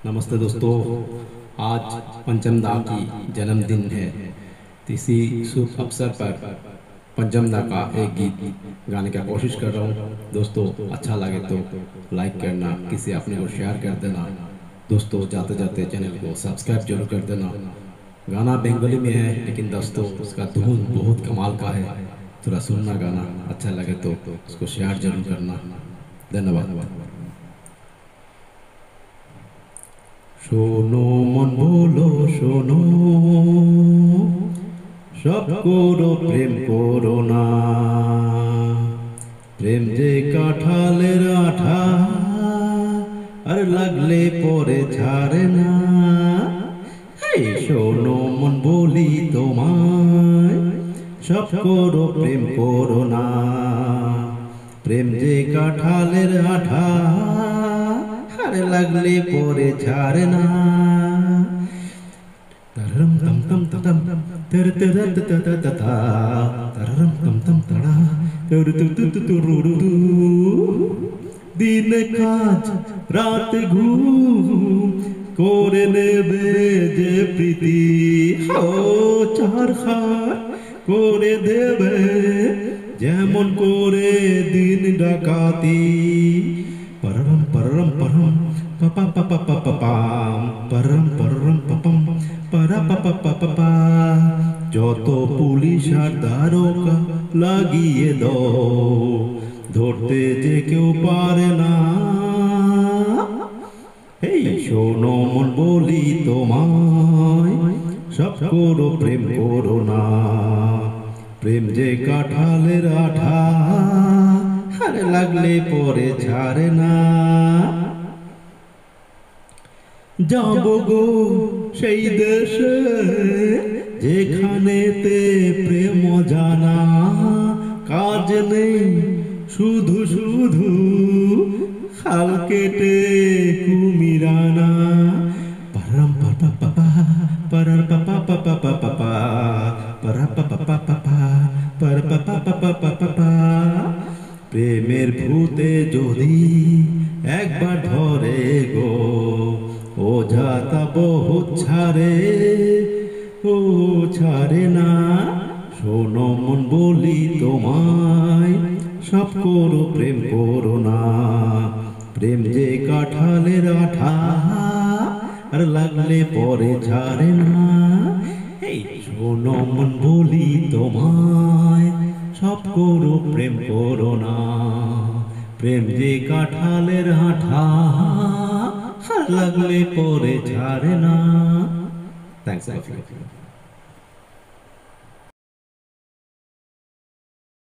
नमस्ते दोस्तों, आज पंचम दा की जन्मदिन है। तो इसी शुभ अवसर पर पंचम दा का एक गीत गाने का कोशिश कर रहा हूँ। दोस्तों अच्छा लगे तो लाइक करना, किसी अपने को शेयर कर देना। दोस्तों जाते जाते चैनल को सब्सक्राइब जरूर कर देना। गाना बंगाली में है, लेकिन दोस्तों उसका धुन बहुत कमाल का है। थोड़ा सुनना, गाना अच्छा लगे तो उसको शेयर जरूर करना। धन्यवाद। শোনো মন বলো শোনো, সব করো প্রেম করো না। প্রেম যে কাঁঠালের আঠা, আর লাগলে পরে ছাড়ে না। এই শোনো মন বলি তোমায়, সব করো প্রেম করো না। প্রেম যে কাঁঠালের আঠা, लगले पोरे छाड़ना। तररम तम तम तम तर तर त त त ता तररम तम तम तड़ा तर तु तु तु तु रु रु। दिन काज रात घूम कोरे नेबे जे प्रीति हो चारखार कोरे देबे जेमन कोरे दिन डाकाती। परम परम परम पपा पपा पपा पाम परम परम पपम परा पपा पपा पा। যত পুলিশ আর দারোগা লাগিয়ে দাও, ধরতে যে কেউ পারে না। এই শোনো মন বলি তোমায়, সব করো প্রেম করো না। প্রেম যে কাঁঠালের আঠা, আরে লাগলে পরে ছাড়ে না। যাবো গো সেই দেশে যেখানেতে প্রেম জানা কাজ নেই, শুধু শুধু খাল কেটে কুমিরানা। পরম পাপা পাপা পরর পাপা পাপা পাপা পরা পাপা পাপা পর পাপা পাপা পাপা। প্রেমের ভূতে যদি একবার ধরে গো, ওঝা তা বহুত ছাড়ে, ও ছাড়ে না। শোনো মন বলি তোমায়, সব করো প্রেম করো না। প্রেম যে কাঁঠালের আঠা, আর লাগলে পরে ছাড়ে না। এই শোনো মন বলি তোমায়, সব করো প্রেম করো না। প্রেম যে কাঁঠালের আঠা, লাগলে পরে ছাড়ে না। থ্যাংকস।